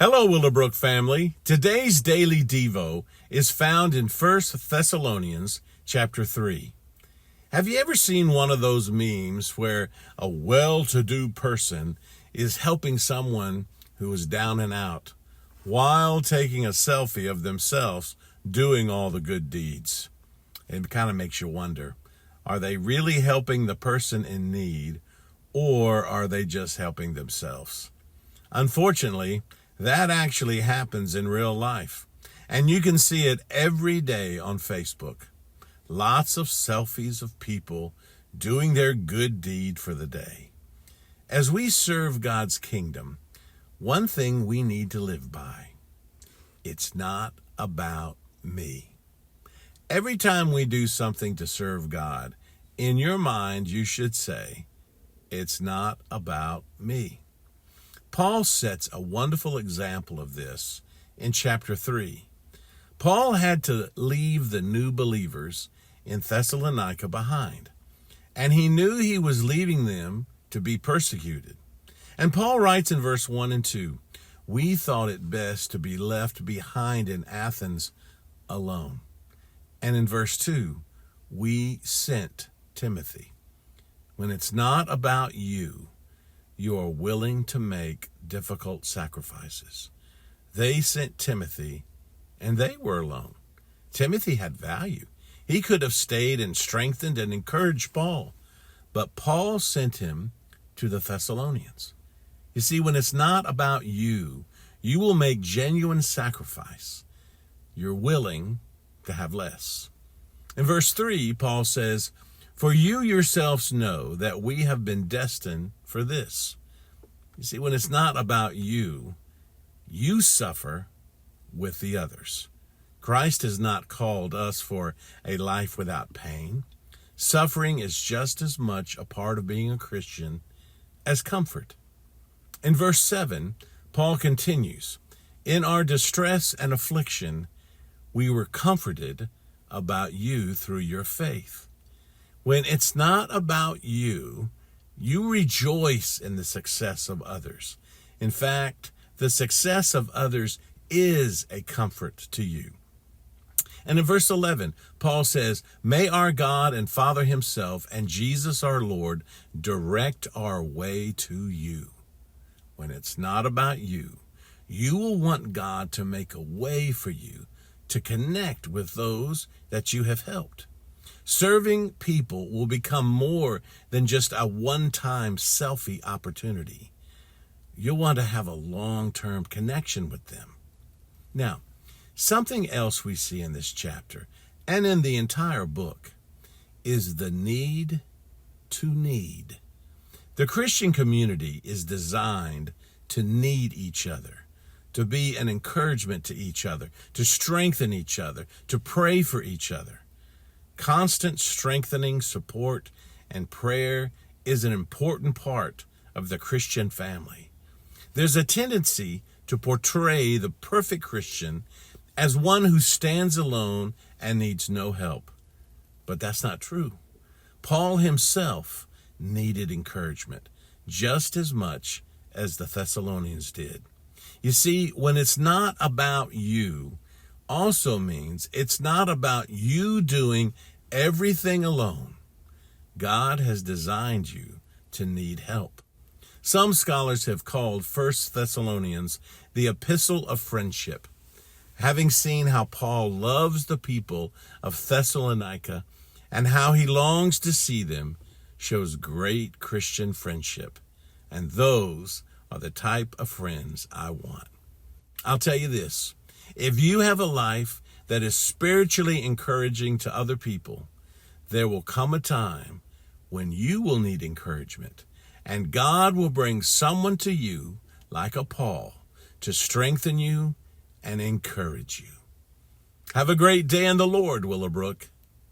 Hello, Willowbrook family. Today's daily Devo is found in 1 Thessalonians chapter 3. Have you ever seen one of those memes where a well-to-do person is helping someone who is down and out while taking a selfie of themselves doing all the good deeds? It kind of makes you wonder, are they really helping the person in need, or are they just helping themselves? Unfortunately, that actually happens in real life, and you can see it every day on Facebook. Lots of selfies of people doing their good deed for the day. As we serve God's kingdom, one thing we need to live by: it's not about me. Every time we do something to serve God, in your mind you should say, it's not about me. Paul sets a wonderful example of this in chapter 3. Paul had to leave the new believers in Thessalonica behind, and he knew he was leaving them to be persecuted. And Paul writes in verse 1 and 2, "We thought it best to be left behind in Athens alone." And in verse 2, "We sent Timothy." When it's not about you, you are willing to make difficult sacrifices. They sent Timothy, and they were alone. Timothy had value. He could have stayed and strengthened and encouraged Paul, but Paul sent him to the Thessalonians. You see, when it's not about you, you will make genuine sacrifice. You're willing to have less. In verse 3, Paul says, "For you yourselves know that we have been destined for this." You see, when it's not about you, you suffer with the others. Christ has not called us for a life without pain. Suffering is just as much a part of being a Christian as comfort. In verse 7, Paul continues, "In our distress and affliction, we were comforted about you through your faith." When it's not about you, you rejoice in the success of others. In fact, the success of others is a comfort to you. And in verse 11, Paul says, "May our God and Father himself and Jesus our Lord direct our way to you." When it's not about you, you will want God to make a way for you to connect with those that you have helped. Serving people will become more than just a one-time selfie opportunity. You'll want to have a long-term connection with them. Now, something else we see in this chapter and in the entire book is the need to need. The Christian community is designed to need each other, to be an encouragement to each other, to strengthen each other, to pray for each other. Constant strengthening, support, and prayer is an important part of the Christian family. There's a tendency to portray the perfect Christian as one who stands alone and needs no help. But that's not true. Paul himself needed encouragement just as much as the Thessalonians did. You see, when it's not about you, also means it's not about you doing everything alone. God has designed you to need help. Some scholars have called 1 Thessalonians the epistle of friendship. Having seen how Paul loves the people of Thessalonica and how he longs to see them, shows great Christian friendship. And those are the type of friends I want. I'll tell you this: if you have a life that is spiritually encouraging to other people, there will come a time when you will need encouragement, and God will bring someone to you, like a Paul, to strengthen you and encourage you. Have a great day in the Lord, Willowbrook.